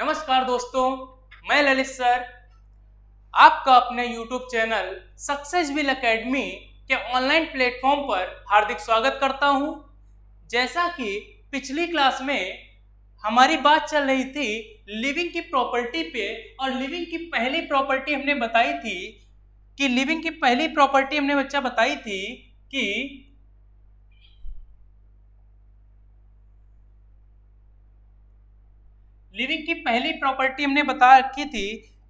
नमस्कार दोस्तों, मैं ललित सर आपका अपने YouTube चैनल सक्सेसविल एकेडमी के ऑनलाइन प्लेटफॉर्म पर हार्दिक स्वागत करता हूं। जैसा कि पिछली क्लास में हमारी बात चल रही थी लिविंग की प्रॉपर्टी पे, और लिविंग की पहली प्रॉपर्टी हमने बताई थी कि बताई थी कि लिविंग की पहली प्रॉपर्टी हमने बता रखी थी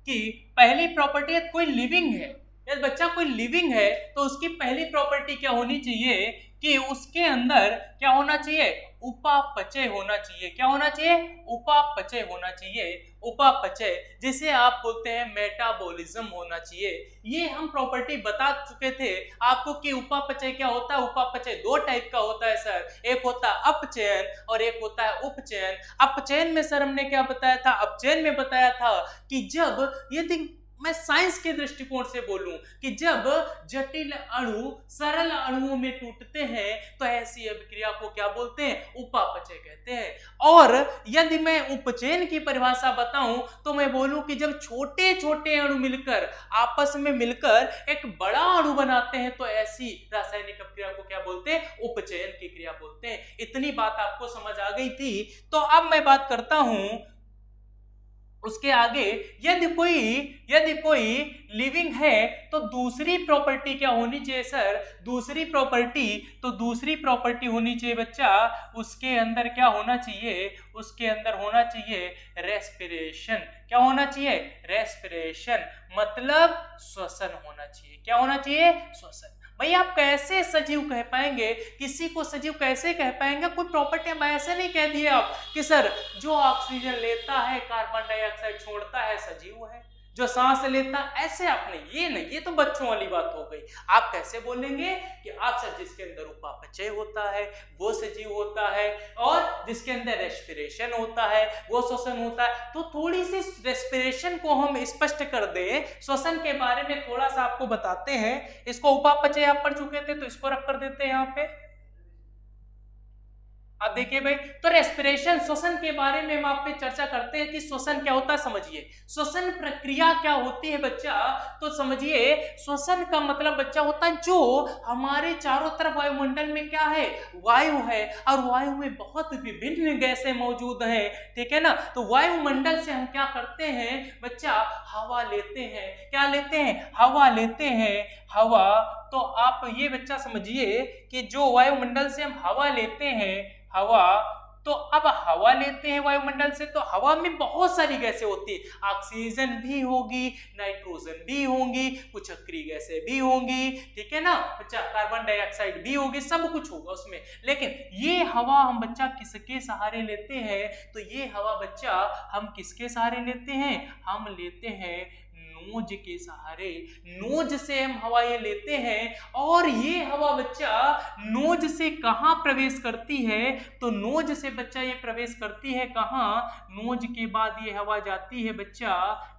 कि पहली प्रॉपर्टी कोई लिविंग है। यदि बच्चा कोई लिविंग है तो उसकी पहली प्रॉपर्टी क्या होनी चाहिए कि उसके अंदर क्या होना चाहिए, उपापचय होना चाहिए। क्या होना चाहिए? उपापचय होना चाहिए। उपापचय जिसे आप बोलते हैं मेटाबॉलिज्म होना चाहिए। ये हम प्रॉपर्टी बता चुके थे आपको कि उपापचय क्या होता है। उपापचय दो टाइप का होता है सर, एक होता है अपचयन और एक होता है उपचयन। अपचयन में सर हमने क्या बताया था? अपचयन में बताया था कि जब, यदि मैं साइंस के दृष्टिकोण से बोलूं, कि जब जटिल अणु सरल अणुओं में टूटते हैं तो ऐसी अभिक्रिया को क्या बोलते हैं? उपापचय कहते हैं। और यदि मैं उपचयन की परिभाषा बताऊं तो मैं बोलूं कि जब छोटे छोटे अणु मिलकर आपस में मिलकर एक बड़ा अणु बनाते हैं तो ऐसी रासायनिक अभिक्रिया को क्या बोलते हैं? उपचयन की क्रिया बोलते हैं। इतनी बात आपको समझ आ गई थी। तो अब मैं बात करता हूं उसके आगे। यदि कोई लिविंग है तो दूसरी प्रॉपर्टी क्या होनी चाहिए सर? दूसरी प्रॉपर्टी होनी चाहिए बच्चा, उसके अंदर क्या होना चाहिए? उसके अंदर होना चाहिए रेस्पिरेशन। क्या होना चाहिए? रेस्पिरेशन मतलब श्वसन होना चाहिए। क्या होना चाहिए? श्वसन। भाई आप कैसे सजीव कह पाएंगे? किसी को सजीव कैसे कह पाएंगे? कोई प्रॉपर्टी हम ऐसे नहीं कह दिए आप कि सर जो ऑक्सीजन लेता है कार्बन डाइऑक्साइड छोड़ता है सजीव है, जो सांस लेता, ऐसे आपने ये नहीं, ये तो बच्चों वाली बात हो गई। आप कैसे बोलेंगे कि आप सर जिसके अंदर उपापचय होता है वो सजीव होता है और जिसके अंदर रेस्पिरेशन होता है वो श्वसन होता है। तो थोड़ी सी रेस्पिरेशन को हम स्पष्ट कर दें, श्वसन के बारे में थोड़ा सा आपको बताते हैं। इसको उपापचय आप पढ़ चुके थे तो इसको रख कर देते हैं यहाँ पे। अब देखिए भाई, तो रेस्पिरेशन श्वसन के बारे में हम आप पे चर्चा करते हैं कि श्वसन क्या होता है। समझिए श्वसन प्रक्रिया क्या होती है बच्चा। तो समझिए श्वसन का मतलब बच्चा होता है जो हमारे चारों तरफ वायुमंडल में क्या है? वायु है, और वायु में बहुत विभिन्न गैसें मौजूद हैं, ठीक है ना। तो वायुमंडल से हम क्या करते हैं बच्चा? हवा लेते हैं। क्या लेते हैं? हवा लेते हैं। हवा, तो आप ये बच्चा समझिए कि जो वायुमंडल से हम हवा लेते हैं, हवा, तो अब हवा लेते हैं वायुमंडल से तो हवा में बहुत सारी गैसें होती है। ऑक्सीजन भी होगी, नाइट्रोजन भी होंगी, कुछ अक्रिय गैसें भी होंगी, ठीक है ना बच्चा, कार्बन डाइऑक्साइड भी होगी, सब कुछ होगा उसमें। लेकिन ये हवा हम बच्चा किसके सहारे लेते हैं? तो ये हवा बच्चा हम किसके सहारे लेते हैं? हम लेते हैं नोज के सहारे। नोज से हम हवा ये लेते हैं, और ये हवा बच्चा नोज से कहां प्रवेश करती है? तो नोज से बच्चा ये प्रवेश करती है कहां? नोज के बाद ये हवा जाती है बच्चा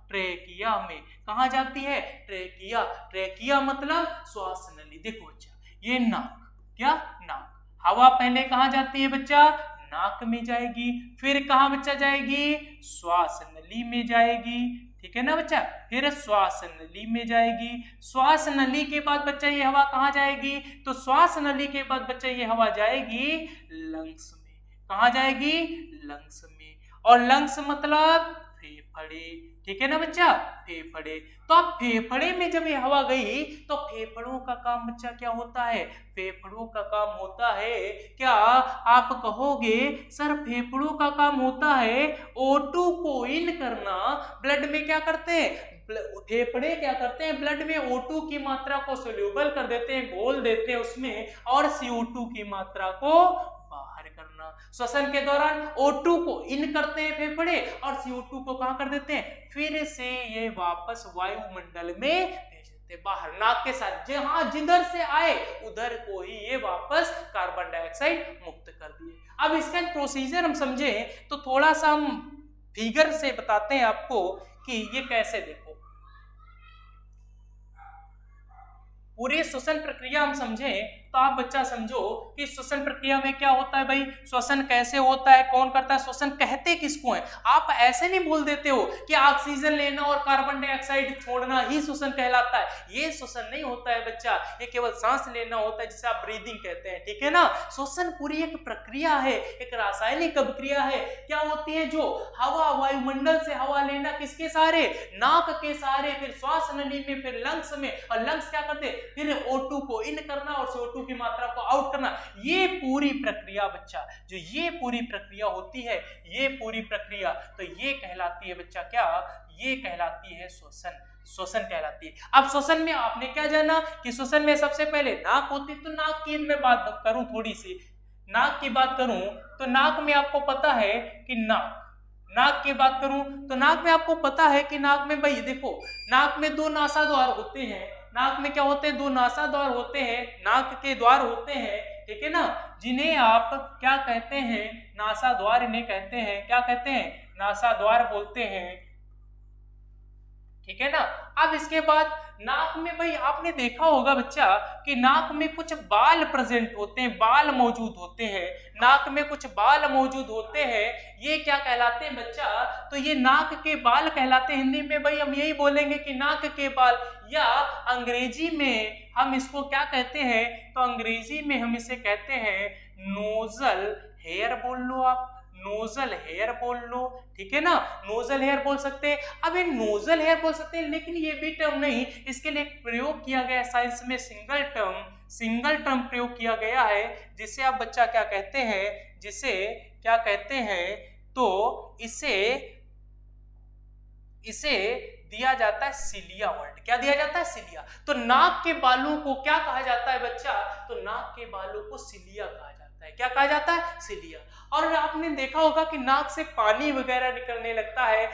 ट्रेकिया में। कहां जाती है? ट्रेकिया। ट्रेकिया मतलब श्वास नली। देखो बच्चा, ये नाक, क्या नाक, हवा पहले कहां जाती है बच्चा? नाक में जाएगी, फिर कहां बच्चा जाएगी? श्वास नली में जाएगी, ठीक है ना बच्चा। फिर श्वास नली में जाएगी। श्वास नली के बाद बच्चा ये हवा कहां जाएगी? तो श्वास नली के बाद बच्चा ये हवा जाएगी लंग्स में। कहां जाएगी? लंग्स में। और लंग्स मतलब फेफड़े, ठीक है ना बच्चा, फेफड़े। तो अब फेफड़े में जब ये हवा गई तो फेफड़ों का काम बच्चा क्या होता है? फेफड़ों का काम होता है, क्या आप कहोगे सर फेफड़ों का काम होता है O2 को इन करना। ब्लड में क्या करते हैं फेफड़े? क्या करते हैं? ब्लड में O2 की मात्रा को सोल्यूबल कर देते हैं, घोल देते हैं उसमें, और CO2 की मात्रा को बाहर करना। श्वसन के दौरान O2 को इन करते हैं फेफड़े और CO2 को कहां कर देते हैं? फिर से ये वापस वायुमंडल में भेज देते हैं बाहर, नाक के साथ। जहां जिधर से आए उधर को ही ये वापस कार्बन डाइऑक्साइड मुक्त कर दिए। अब इसका प्रोसीजर हम समझे तो थोड़ा सा हम फिगर से बताते हैं आपको कि ये कैसे। देखो पूरी श्वसन प्रक्रिया हम समझें तो तो आप बच्चा समझो कि श्वसन प्रक्रिया में क्या होता है भाई, श्वसन कैसे होता है, कौन करता है, श्वसन कहते किसको है। आप ऐसे नहीं बोल देते हो कि ऑक्सीजन लेना और कार्बन डाइऑक्साइड छोड़ना ही श्वसन कहलाता है, ये श्वसन नहीं होता है बच्चा, ये केवल सांस लेना होता है जिसे आप ब्रीदिंग कहते हैं, ठीक है ना। श्वसन पूरी एक प्रक्रिया है, एक रासायनिक अभिक्रिया है। क्या होती है, जो हवा, वायुमंडल से हवा लेना किसके सहारे, नाक के सहारे, फिर श्वास नली में, फिर लंग्स में, और लंग्स क्या करते हैं, फिर O2 को इन करना और CO2 की मात्रा को आउट करना। ये पूरी प्रक्रिया बच्चा, जो ये पूरी प्रक्रिया होती है, ये पूरी प्रक्रिया, तो ये कहलाती है बच्चा क्या, ये कहलाती है श्वसन, श्वसन कहलाती है। अब श्वसन में आपने क्या जाना कि श्वसन में सबसे पहले नाक होती, तो नाक की मैं बात करूं, थोड़ी सी नाक की बात करूं, तो नाक में आपको पता है कि नाक की बात करूं तो नाक में आपको पता है कि नाक में भाई देखो, नाक में दो नासा द्वार होते हैं, नाक में क्या होते हैं, दो नासा द्वार होते हैं, नाक के द्वार होते हैं, ठीक है ना, जिन्हें आप क्या कहते हैं, नासा द्वार इन्हें कहते हैं, क्या कहते हैं, नासा द्वार बोलते हैं, ठीक है ना। अब इसके बाद नाक में भाई आपने देखा होगा बच्चा कि नाक में कुछ बाल प्रेजेंट होते हैं, बाल मौजूद होते हैं, नाक में कुछ बाल मौजूद होते हैं, ये क्या कहलाते हैं बच्चा, तो ये नाक के बाल कहलाते हैं। हिंदी में भाई हम यही बोलेंगे कि नाक के बाल, या अंग्रेजी में हम इसको क्या कहते हैं, तो अंग्रेजी में हम इसे कहते हैं नोजल हेयर, बोल लो आप, नोजल हेयर बोल लो, ठीक है ना, नोजल हेयर बोल सकते हैं। अब ये नोजल हेयर बोल सकते हैं, लेकिन ये भी टर्म नहीं, इसके लिए प्रयोग किया गया साइंस में सिंगल टर्म प्रयोग किया गया है, जिसे आप बच्चा क्या कहते हैं, जिसे क्या कहते हैं, तो इसे दिया जाता है सिलिया वर्ड। क्या दिया जाता है, सिलिया। तो नाक के बालों को क्या कहा जाता है बच्चा, तो नाक के बालों को सिलिया कहा जाता है। क्या कहा जाता है, सिलिया। और आपने देखा होगा कि नाक से पानी वगैरह निकलने लगता है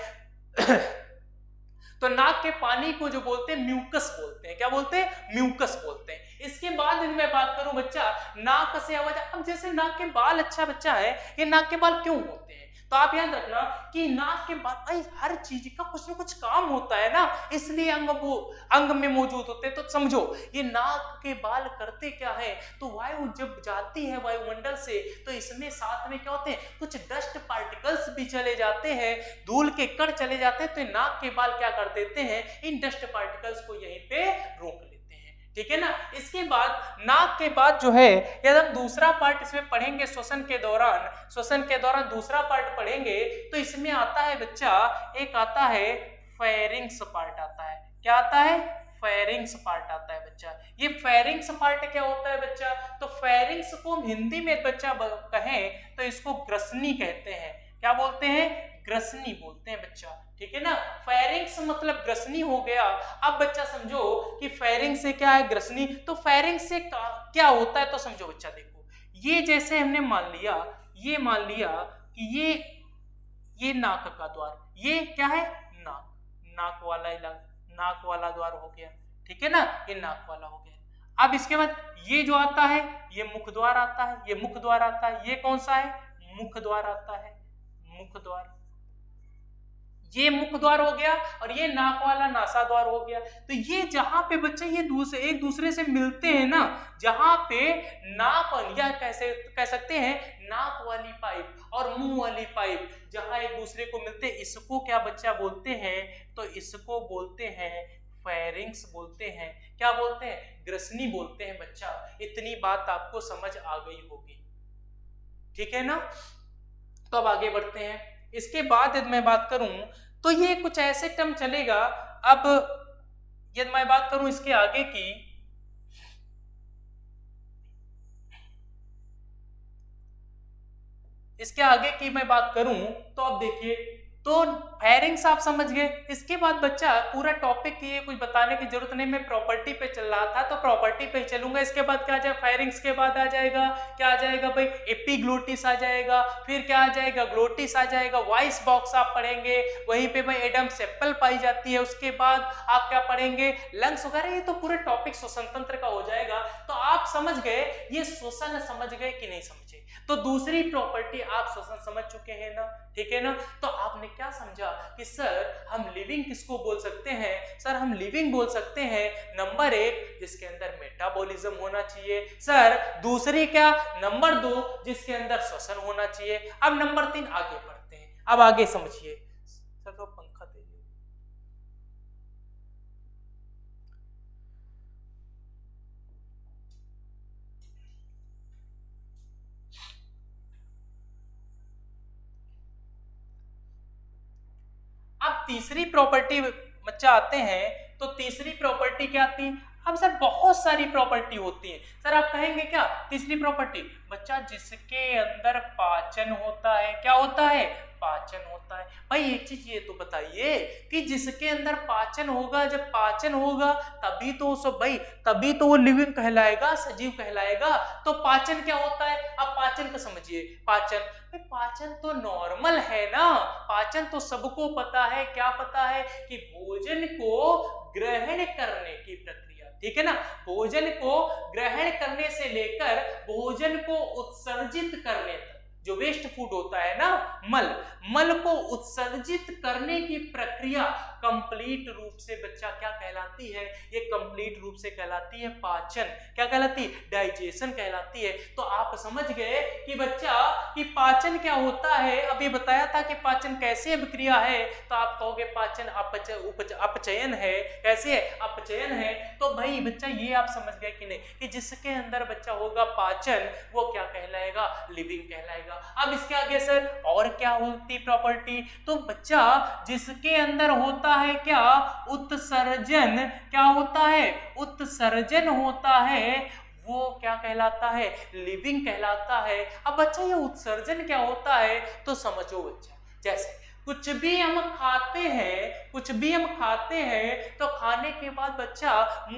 तो नाक के पानी को जो बोलते हैं म्यूकस बोलते हैं। क्या बोलते हैं, म्यूकस बोलते हैं। इसके बाद मैं बात करूं बच्चा, नाक से आवाज, अब जैसे नाक के बाल, अच्छा बच्चा है, ये नाक के बाल क्यों होते हैं, तो आप याद रखना कि नाक के बाल, भाई हर चीज का कुछ ना कुछ काम होता है ना, इसलिए अंग में मौजूद होते हैं। तो समझो ये नाक के बाल करते क्या है, तो वायु जब जाती है वायुमंडल से, तो इसमें साथ में क्या होते हैं, कुछ डस्ट पार्टिकल्स भी चले जाते हैं, धूल के कण चले जाते हैं, तो नाक के बाल क्या कर देते हैं, इन डस्ट पार्टिकल्स को यहीं पे रोक लेते हैं, ठीक है ना। इसके बाद नाक के बाद जो है, यदि हम दूसरा पार्ट इसमें पढ़ेंगे श्वसन के दौरान दूसरा पार्ट पढ़ेंगे, तो इसमें आता है बच्चा, एक आता है फेरिंग्स पार्ट आता है। क्या आता है, फेरिंग्स पार्ट आता है बच्चा। ये फेरिंग्स पार्ट क्या होता है बच्चा, तो फेरिंग्स को हम हिंदी में बच्चा कहें तो इसको ग्रसनी कहते हैं। क्या बोलते हैं, ग्रसनी बोलते हैं बच्चा, ठीक है ना। फेरिंग्स मतलब ग्रसनी हो गया। अब बच्चा समझो कि फेरिंग्स से क्या है, ग्रसनी, तो फेरिंग्स से क्या होता है, तो समझो बच्चा, देखो ये जैसे हमने मान लिया कि ये नाक का द्वार, ये क्या है, नाक वाला द्वार हो गया, ठीक है ना, ये नाक वाला हो गया। अब इसके बाद ये जो आता है, ये मुख द्वार आता है, ये मुख द्वार आता है, ये कौन सा है, मुख द्वार आता है, मुख द्वार, ये मुख द्वार हो गया, और ये नाक वाला नासा द्वार हो गया। तो ये जहां पे बच्चे ये एक दूसरे से मिलते हैं ना, जहां पे नाक, या कह सकते हैं नाक वाली पाइप और मुंह वाली पाइप जहां एक दूसरे को मिलते हैं, इसको क्या बच्चा बोलते हैं, तो इसको बोलते हैं फेरिंग्स बोलते हैं। क्या बोलते हैं, ग्रसनी बोलते हैं बच्चा। इतनी बात आपको समझ आ गई होगी, ठीक है ना। तो अब आगे बढ़ते हैं। इसके बाद यदि मैं बात करूं तो ये कुछ ऐसे टर्म चलेगा। अब यदि मैं बात करूं इसके आगे की, मैं बात करूं तो अब देखिए, तो फेरिंग्स आप समझ गए। इसके बाद बच्चा पूरा टॉपिक ये कुछ बताने की जरूरत नहीं, मैं प्रॉपर्टी पे चल रहा था तो प्रॉपर्टी पे चलूंगा। इसके बाद क्या आ जाएगा, फेरिंग्स के बाद आ जाएगा, क्या आ जाएगा भाई, एपिग्लोटिस आ जाएगा, फिर क्या आ जाएगा, ग्लोटिस आ जाएगा, वॉइस बॉक्स आप पढ़ेंगे, वहीं पे भाई एडम सेप्पल पाई जाती है। उसके बाद आप क्या पढ़ेंगे, लंग्स वगैरह। ये तो पूरे टॉपिक श्वसन तंत्र का हो जाएगा। तो आप समझ गए, ये श्वसन समझ गए कि नहीं समझे। तो दूसरी प्रॉपर्टी आप श्वसन समझ चुके हैं ना, ठीक है ना। तो आपने क्या समझा कि सर हम लिविंग किसको बोल सकते हैं, सर हम लिविंग बोल सकते हैं नंबर 1 जिसके अंदर मेटाबॉलिज्म होना चाहिए, सर दूसरी क्या नंबर 2 जिसके अंदर श्वसन होना चाहिए। अब नंबर 3 आगे बढ़ते हैं, अब आगे समझिए। सर तो पंखा दे दो। अब तीसरी प्रॉपर्टी बच्चा आते हैं, तो तीसरी प्रॉपर्टी क्या आती है। अब सर बहुत सारी प्रॉपर्टी होती है, सर आप कहेंगे क्या तीसरी प्रॉपर्टी बच्चा जिसके अंदर पाचन होता है, क्या होता है पाचन होता है। भाई एक चीज ये तो बताइए कि जिसके अंदर पाचन होगा, जब पाचन होगा तभी तो सब भाई तभी तो वो लिविंग कहलाएगा, सजीव कहलाएगा। तो पाचन क्या होता है, अब पाचन को समझिए। पाचन तो नॉर्मल है ना, पाचन तो सबको पता है, क्या पता है कि भोजन को ग्रहण करने की प्रक्रिया, ठीक है ना, भोजन को ग्रहण करने से लेकर भोजन को उत्सर्जित करने तक जो वेस्ट फूड होता है ना, मल को उत्सर्जित करने की प्रक्रिया कंप्लीट रूप से बच्चा क्या कहलाती है, ये कंप्लीट रूप से कहलाती है पाचन। क्या कहलाती है, डाइजेशन कहलाती है। तो आप समझ गए कि बच्चा कि पाचन क्या होता है। अभी बताया था कि पाचन कैसे अभिक्रिया है, तो आप कहोगे पाचन अपचयन है। कैसे है, अपचयन है। तो भाई बच्चा ये आप समझ गए कि नहीं कि जिसके अंदर बच्चा होगा पाचन वो क्या कहलाएगा, लिविंग कहलाएगा। अब इसके आगे सर और क्या होती प्रॉपर्टी, तो बच्चा जिसके अंदर होता है क्या उत्सर्जन, क्या होता है उत्सर्जन होता है, वो क्या कहलाता है लिविंग कहलाता है। अब बच्चा ये उत्सर्जन क्या होता है तो समझो बच्चा, जैसे कुछ भी हम खाते हैं, कुछ भी हम खाते हैं तो खाने के बाद बच्चा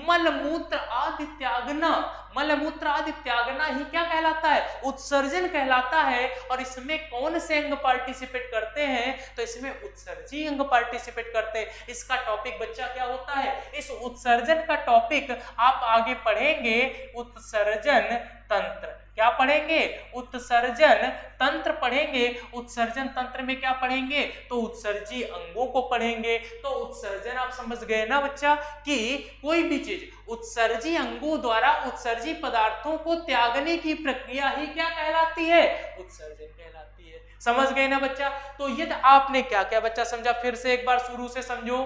मलमूत्र आदि त्यागना, मलमूत्र आदि त्यागना ही क्या कहलाता है, उत्सर्जन कहलाता है। और इसमें कौन से अंग पार्टिसिपेट करते हैं, तो इसमें उत्सर्जी अंग पार्टिसिपेट करते हैं। इसका टॉपिक बच्चा क्या होता है, इस उत्सर्जन का टॉपिक आप आगे पढ़ेंगे उत्सर्जन तंत्र। क्या पढ़ेंगे, उत्सर्जन तंत्र पढ़ेंगे। उत्सर्जन तंत्र में क्या पढ़ेंगे, तो उत्सर्जी अंगों को पढ़ेंगे। तो उत्सर्जन आप समझ गए ना बच्चा कि कोई भी चीज उत्सर्जी अंगों द्वारा उत्सर्जी पदार्थों को त्यागने की प्रक्रिया ही क्या कहलाती है, उत्सर्जन कहलाती है। समझ गए ना बच्चा। तो ये आपने क्या क्या बच्चा समझा, फिर से एक बार शुरू से समझो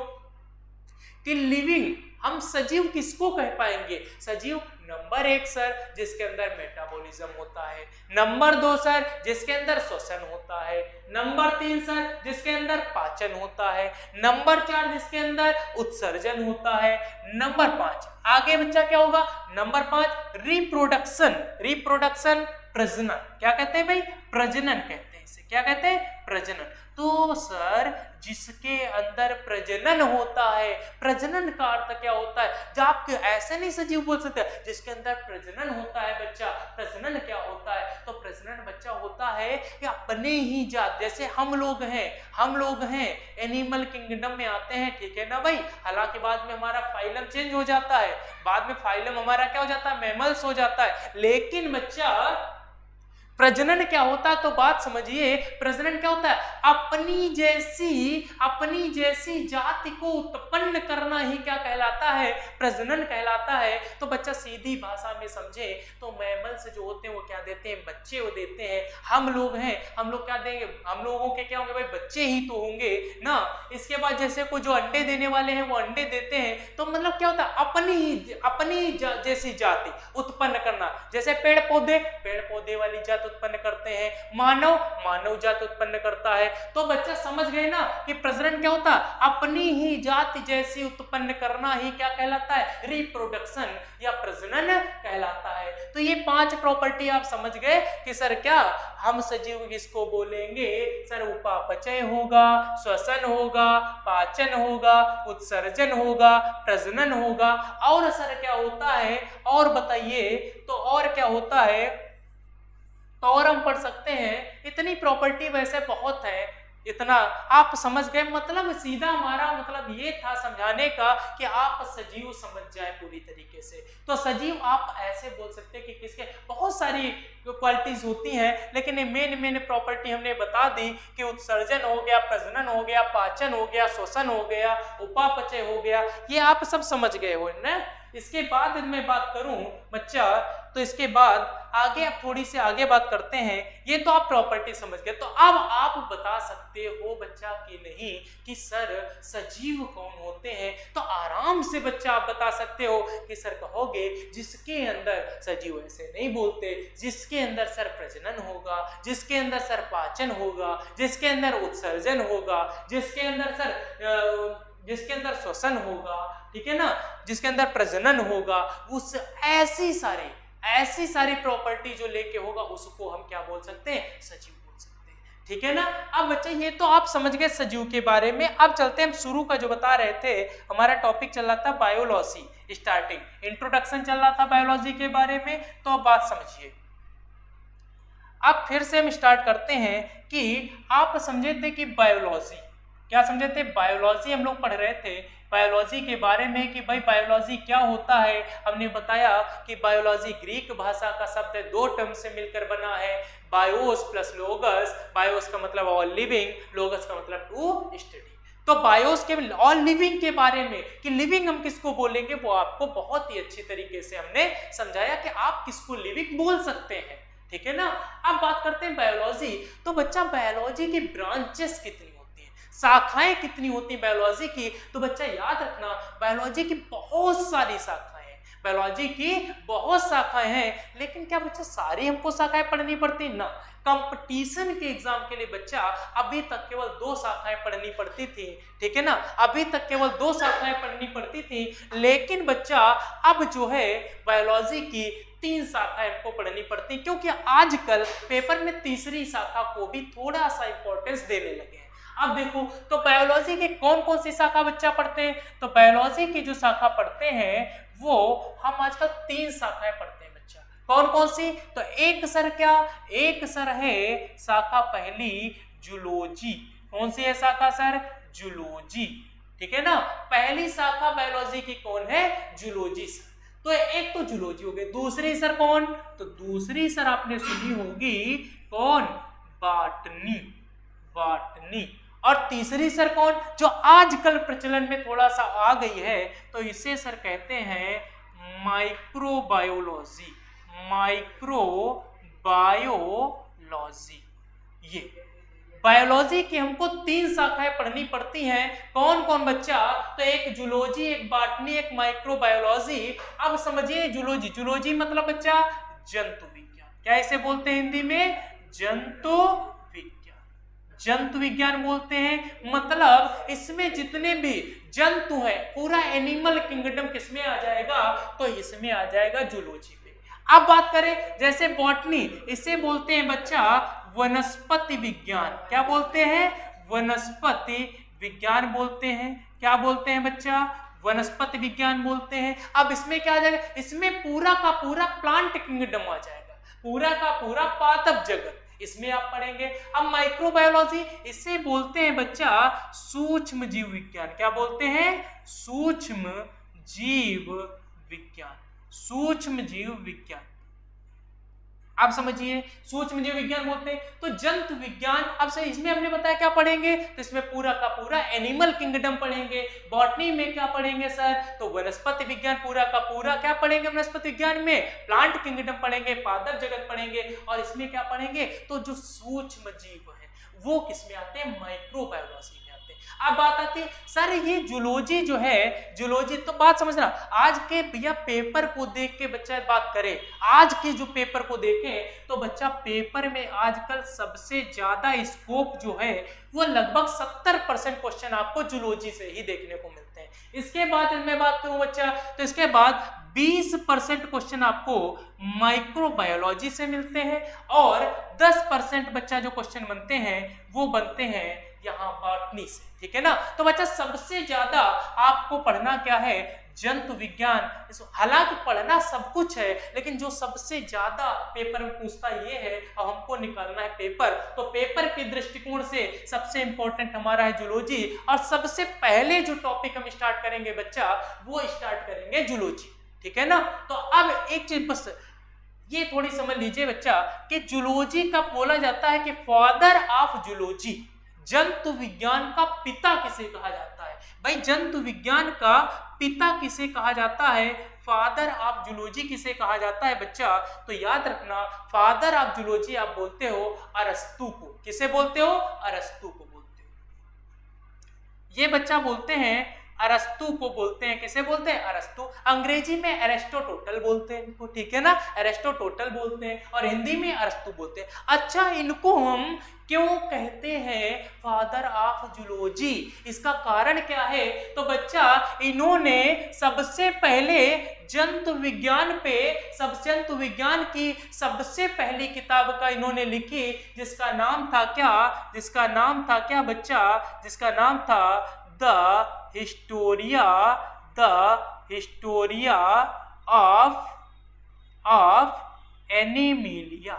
कि लिविंग हम सजीव किसको कह पाएंगे, सजीव नंबर 1 सर जिसके अंदर मेटाबॉलिज्म होता है, नंबर 2 सर जिसके अंदर श्वसन होता है, नंबर 3 सर जिसके अंदर पाचन होता है, नंबर 4 जिसके अंदर उत्सर्जन होता है, नंबर 5 आगे बच्चा क्या होगा, नंबर 5 रिप्रोडक्शन, रिप्रोडक्शन प्रजनन। क्या कहते हैं भाई, प्रजनन कहते हैं इसे, क्या कहते हैं प्रजनन। तो सर जिसके अंदर प्रजनन होता है, प्रजनन का अर्थ क्या होता है, जब आप ऐसे नहीं सजीव बोल सकते, जिसके अंदर प्रजनन होता है बच्चा, प्रजनन क्या होता है, तो प्रजनन बच्चा होता है कि अपने ही जात, जैसे हम लोग हैं एनिमल किंगडम में आते हैं, ठीक है ना भाई। हालांकि बाद में हमारा फाइलम चेंज हो जाता है, बाद में फाइलम हमारा क्या हो जाता है, मैमल्स हो जाता है। लेकिन बच्चा प्रजनन क्या होता है, तो बात समझिए, प्रजनन क्या होता है, अपनी जैसी जाति को उत्पन्न करना ही क्या कहलाता है, प्रजनन कहलाता है। तो बच्चा सीधी भाषा में समझे तो मैमल्स जो होते हैं वो क्या देते हैं, बच्चे वो देते हैं। हम लोग हैं, हम लोग क्या देंगे, हम लोगों के क्या होंगे भाई, बच्चे ही तो होंगे ना। इसके बाद जैसे कोई जो अंडे देने वाले हैं वो अंडे देते हैं, तो मतलब क्या होता है, अपनी जैसी जाति उत्पन्न करना। जैसे पेड़ पौधे वाली जात उत्पन्न करते हैं, मानव जात उत्पन्न करता है। तो बच्चा समझ गए ना कि प्रजनन क्या होता है, अपनी ही जाति जैसी उत्पन्न करना ही क्या कहलाता है, रिप्रोडक्शन या प्रजनन कहलाता है। तो ये 5 प्रॉपर्टी आप समझ गए कि सर क्या हम सजीव किसको बोलेंगे, सर उपापचय होगा, श्वसन होगा, पाचन होगा, उत्सर्जन होगा, प्रजनन होगा। और सर क्या होता है, और बताइए, तो और क्या होता है, तो और हम पढ़ सकते हैं। इतनी प्रॉपर्टी वैसे बहुत है, इतना आप समझ गए। मतलब सीधा हमारा मतलब ये था समझाने का कि आप सजीव समझ जाए पूरी तरीके से। तो सजीव आप ऐसे बोल सकते हैं कि किसके बहुत सारी क्वालिटीज होती हैं, लेकिन ये मेन प्रॉपर्टी हमने बता दी कि उत्सर्जन हो गया, प्रजनन हो गया, पाचन हो गया, श्वसन हो गया, उपापचय हो गया, ये आप सब समझ गए हो ना। इसके बाद मैं बात करूं बच्चा, तो इसके बाद आगे आप थोड़ी सी आगे बात करते हैं। ये तो आप प्रॉपर्टी समझ गए। तो अब आप बता सकते हो बच्चा कि नहीं कि सर सजीव कौन होते हैं, तो आराम से बच्चा आप बता सकते हो कि सर कहोगे जिसके अंदर सजीव ऐसे नहीं बोलते, जिसके अंदर सर प्रजनन होगा, जिसके अंदर सर पाचन होगा, जिसके अंदर उत्सर्जन होगा, जिसके अंदर श्वसन होगा, ठीक है ना, जिसके अंदर प्रजनन होगा, उस ऐसी सारी प्रॉपर्टी जो लेके होगा उसको हम क्या बोल सकते हैं, सजीव बोल सकते हैं, ठीक है ना। अब बच्चे ये तो आप समझ गए सजीव के बारे में। अब चलते हैं हम शुरू का जो बता रहे थे, हमारा टॉपिक चल रहा था बायोलॉजी, स्टार्टिंग इंट्रोडक्शन चल रहा था बायोलॉजी के बारे में। तो अब बात समझिए, अब फिर से हम स्टार्ट करते हैं कि आप समझे थे कि बायोलॉजी क्या समझे थे, बायोलॉजी हम लोग पढ़ रहे थे बायोलॉजी के बारे में कि भाई बायोलॉजी क्या होता है। हमने बताया कि बायोलॉजी ग्रीक भाषा का शब्द है, दो टर्म से मिलकर बना है, बायोस प्लस लोगस। बायोस का मतलब ऑल लिविंग, लोगस का मतलब टू स्टडी। तो बायोस के ऑल लिविंग के बारे में कि लिविंग हम किसको बोलेंगे वो आपको बहुत ही अच्छी तरीके से हमने समझाया कि आप किसको लिविंग बोल सकते हैं, ठीक है ना। अब बात करते हैं बायोलॉजी। तो बच्चा बायोलॉजी की ब्रांचेस कितनी होती हैं, शाखाएं कितनी होती हैं बायोलॉजी की, तो बच्चा याद रखना बायोलॉजी की बहुत सारी शाखाएं हैं, बायोलॉजी की बहुत शाखाएं हैं। लेकिन क्या बच्चा सारी हमको शाखाएं पढ़नी पड़ती ना, कंपटीशन के एग्जाम के लिए बच्चा अभी तक केवल 2 शाखाएं पढ़नी पड़ती थी, ठीक है ना, अभी तक केवल 2 शाखाएं पढ़नी पड़ती थी। लेकिन बच्चा अब जो है बायोलॉजी की 3 शाखाएं हमको पढ़नी पड़ती, क्योंकि आजकल पेपर में तीसरी शाखा को भी थोड़ा सा इंपॉर्टेंस देने लगे हैं। अब देखो तो बायोलॉजी के कौन कौन सी शाखा बच्चा पढ़ते हैं, तो बायोलॉजी की जो शाखा पढ़ते हैं वो हम आजकल 3 शाखाएं पढ़ते हैं बच्चा। कौन कौन सी, तो एक सर क्या, एक सर है शाखा पहली जूलॉजी। कौन सी है शाखा सर, जूलॉजी, ठीक है ना। पहली शाखा बायोलॉजी की कौन है, जूलॉजी सर। तो एक तो जूलॉजी हो गई, दूसरी सर कौन, तो दूसरी सर आपने सुनी होगी कौन, बॉटनी, बॉटनी। और तीसरी सर कौन, जो आजकल प्रचलन में थोड़ा सा आ गई है, तो इसे सर कहते हैं माइक्रोबायोलॉजी, माइक्रोबायोलॉजी। ये बायोलॉजी की हमको 3 शाखाएं पढ़नी पड़ती हैं। कौन कौन बच्चा, तो एक जूलॉजी, एक बॉटनी, एक माइक्रोबायोलॉजी। अब समझिए जूलॉजी, जूलॉजी मतलब बच्चा जंतु विज्ञान, क्या इसे बोलते हैं हिंदी में, जंतु विज्ञान, जंतु विज्ञान बोलते हैं। मतलब इसमें जितने भी जंतु हैं, पूरा एनिमल किंगडम किसमें आ जाएगा, तो इसमें आ जाएगा जूलॉजी पे। अब बात करें जैसे बॉटनी, इसे बोलते हैं बच्चा वनस्पति विज्ञान। क्या बोलते हैं, वनस्पति विज्ञान बोलते हैं। क्या बोलते हैं बच्चा, वनस्पति विज्ञान बोलते हैं। अब इसमें क्या आ जाएगा, इसमें पूरा का पूरा प्लांट किंगडम आ जाएगा, पूरा का पूरा पादप जगत इसमें आप पढ़ेंगे। अब माइक्रोबायोलॉजी, इसे बोलते हैं बच्चा सूक्ष्म जीव विज्ञान। क्या बोलते हैं, सूक्ष्म जीव विज्ञान, सूक्ष्म जीव विज्ञान। आप समझिए सूक्ष्म जीव विज्ञान बोलते हैं। तो जंतु विज्ञान, अब से इसमें हमने बताया क्या पढ़ेंगे, तो इसमें पूरा का पूरा एनिमल किंगडम पढ़ेंगे। बॉटनी में क्या पढ़ेंगे सर, तो वनस्पति विज्ञान पूरा का पूरा क्या पढ़ेंगे, वनस्पति विज्ञान में प्लांट किंगडम पढ़ेंगे, पादप जगत पढ़ेंगे। और इसमें क्या पढ़ेंगे, तो जो सूक्ष्म जीव है वो किसमें आते हैं, माइक्रोबायोलॉजी में आते हैं। अब बात आती है सर ये जूलॉजी जो है, जूलॉजी, तो बात समझना, आज के भैया पेपर को देख के बच्चा बात करे, आज के जो पेपर को देखें तो बच्चा पेपर में आजकल सबसे ज्यादा स्कोप जो है वो लगभग 70% क्वेश्चन आपको जूलॉजी से ही देखने को मिलते हैं। इसके बाद मैं बात करूं बच्चा, तो इसके बाद 20% क्वेश्चन आपको माइक्रोबायोलॉजी से मिलते हैं और 10% बच्चा जो क्वेश्चन बनते हैं वो बनते हैं यहाँ बॉटनी से, ठीक है ना। तो बच्चा सबसे ज्यादा आपको पढ़ना क्या है, जंतु विज्ञान। हालांकि पढ़ना सब कुछ है, लेकिन जो सबसे ज्यादा पेपर में पूछता ये है, और हमको निकालना है पेपर, तो पेपर के दृष्टिकोण से सबसे इंपॉर्टेंट हमारा है जूलॉजी। और सबसे पहले जो टॉपिक हम स्टार्ट करेंगे बच्चा, वो स्टार्ट करेंगे जूलॉजी, ठीक है ना। तो अब एक चीज बस ये थोड़ी समझ लीजिए बच्चा कि जूलॉजी का बोला जाता है कि फादर ऑफ जूलॉजी, जंतु विज्ञान का पिता किसे कहा जाता है। भाई जंतु विज्ञान का पिता किसे कहा जाता है, फादर ऑफ जूलॉजी किसे कहा जाता है बच्चा। तो याद रखना, फादर ऑफ जूलॉजी आप बोलते हो अरस्तु को। किसे बोलते हो, अरस्तु को बोलते हो। ये बच्चा बोलते हैं अरस्तु को बोलते हैं। किसे बोलते हैं, अरस्तु। अंग्रेजी में एरिस्टोटल बोलते हैं इनको, ठीक है ना, एरिस्टोटल बोलते हैं, और हिंदी में अरस्तु बोलते हैं। अच्छा, इनको हम क्यों कहते हैं फादर ऑफ जूलॉजी, इसका कारण क्या है। तो बच्चा इन्होंने सबसे पहले जंतु विज्ञान पे जंतु विज्ञान की सबसे पहली किताब का इन्होंने लिखी, जिसका नाम था क्या, जिसका नाम था क्या बच्चा, जिसका नाम था द हिस्टोरिया ऑफ एनिमेलिया,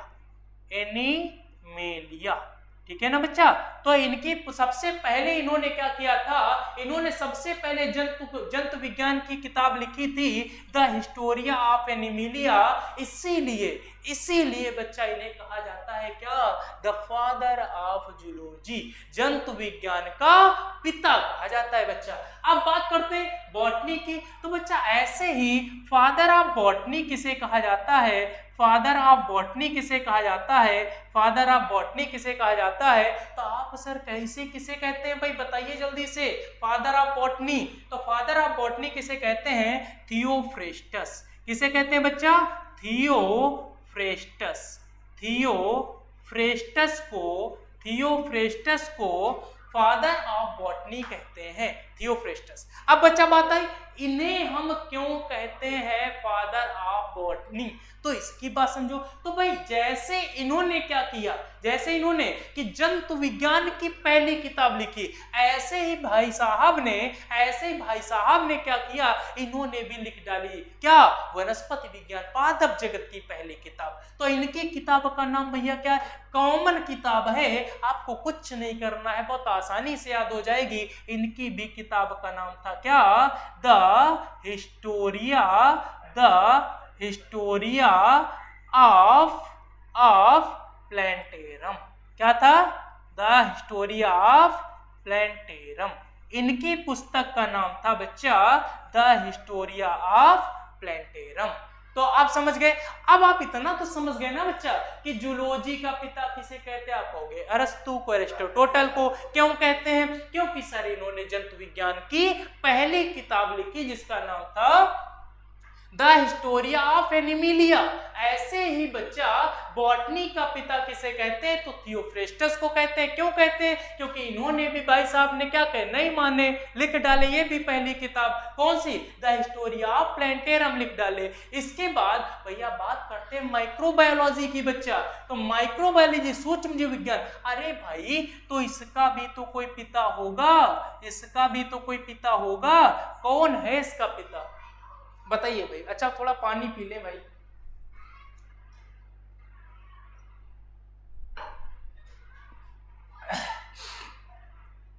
ठीक है ना बच्चा। तो इनकी सबसे पहले इन्होंने क्या किया था, इन्होंने सबसे पहले जंतु विज्ञान की किताब लिखी थी, द हिस्टोरिया ऑफ एनिमेलिया। इसीलिए बच्चा इन्हें कहा जाता है क्या, द फादर ऑफ जूलॉजी, जंतु विज्ञान का पिता कहा जाता है बच्चा। अब बात करते हैं बॉटनी की। तो बच्चा ऐसे ही फादर ऑफ बॉटनी किसे कहा जाता है, फादर ऑफ बॉटनी किसे कहा जाता है, फादर ऑफ बॉटनी किसे कहा जाता है। तो आप सर कैसे किसे कहते हैं भाई, बताइए जल्दी से, फादर ऑफ बॉटनी। तो फादर ऑफ बॉटनी किसे कहते हैं, थियोफ्रेस्टस। किसे कहते हैं बच्चा, थियोफ्रेस्टस को फादर ऑफ बॉटनी कहते हैं, थियोफ्रेस्टस। अब बच्चा बात आई, इन्हें हम क्यों कहते हैं फादर ऑफ बॉटनी, तो इसकी बात समझो। तो भाई जैसे इन्होंने क्या किया, जैसे इन्होंने कि जंतु विज्ञान की पहली किताब लिखी, ऐसे ही भाई साहब ने क्या किया, इन्होंने भी लिख डाली क्या, वनस्पति विज्ञान, पादप जगत की पहली किताब। तो इनकी किताब का नाम भैया क्या है, कॉमन किताब है, आपको कुछ नहीं करना है, बहुत आसानी से याद हो जाएगी। इनकी भी किताब का नाम था क्या, द हिस्टोरिया ऑफ प्लैंटेरम। क्या था, द हिस्टोरिया ऑफ प्लैंटेरम। इनकी पुस्तक का नाम था बच्चा द हिस्टोरिया ऑफ प्लैंटेरम। तो आप समझ गए। अब आप इतना तो समझ गए ना बच्चा कि जूलॉजी का पिता किसे कहते हैं, आप कहोगे अरस्तु को, एरिस्टोटल को। क्यों कहते हैं, क्योंकि सर इन्होंने जंतु विज्ञान की पहली किताब लिखी जिसका नाम था द हिस्टोरिया ऑफ एनिमेलिया। ऐसे ही बच्चा बॉटनी का पिता किसे कहते हैं, तो थियोफ्रेस्टस को कहते हैं। क्यों कहते हैं, क्योंकि इन्होंने भी भाई साहब ने क्या कहे, नहीं माने, लिख डाले ये भी पहली किताब, कौन सी, द हिस्टोरिया ऑफ प्लैंटेरम लिख डाले। इसके बाद भैया बात करते हैं माइक्रोबायोलॉजी की बच्चा। तो माइक्रोबायोलॉजी, सूक्ष्म जीव विज्ञान, अरे भाई तो इसका भी तो कोई पिता होगा, इसका भी तो कोई पिता होगा। कौन है इसका पिता, बताइए भाई। अच्छा थोड़ा पानी पी ले भाई।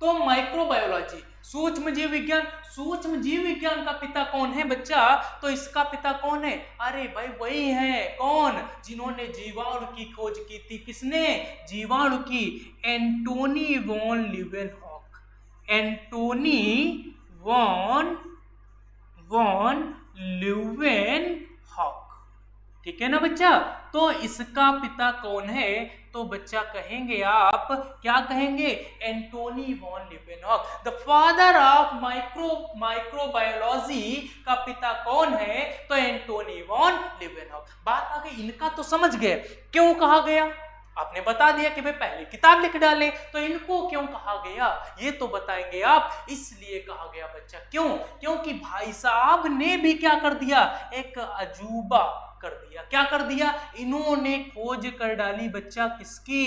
तो माइक्रोबायोलॉजी, सूक्ष्म जीव विज्ञान, सूक्ष्म जीव विज्ञान का पिता कौन है बच्चा, तो इसका पिता कौन है, अरे भाई वही है, कौन, जिन्होंने जीवाणु की खोज की थी। किसने, जीवाणु की, Antony von Leeuwenhoek, Antony von Leeuwenhoek, ठीक है ना बच्चा। तो इसका पिता कौन है, तो बच्चा कहेंगे आप, क्या कहेंगे, Antony von Leeuwenhoek. The father of microbiology का पिता कौन है, तो एंटोनी वॉन ल्यूवेनहॉक। बात आ गई, इनका तो समझ गए क्यों कहा गया, आपने बता दिया कि भाई पहली किताब लिख डालें, तो इनको क्यों कहा गया ये तो बताएंगे आप। इसलिए कहा गया बच्चा, क्यों? क्योंकि भाई साहब ने भी क्या कर दिया, एक अजूबा कर दिया। क्या कर दिया? इन्होंने खोज कर डाली बच्चा, किसकी?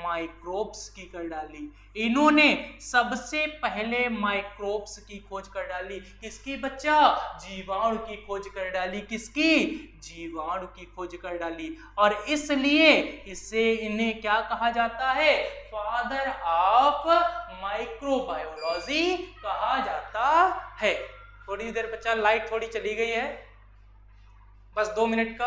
माइक्रोब्स की कर डाली। इन्होंने सबसे पहले माइक्रोब्स की खोज कर डाली। किसकी बच्चा? जीवाणु की खोज कर डाली। किसकी? जीवाणु की खोज कर डाली। और इसलिए इसे इन्हें क्या कहा जाता है? फादर ऑफ माइक्रोबायोलॉजी कहा जाता है। थोड़ी देर बच्चा लाइट थोड़ी चली गई है, बस 2 मिनट का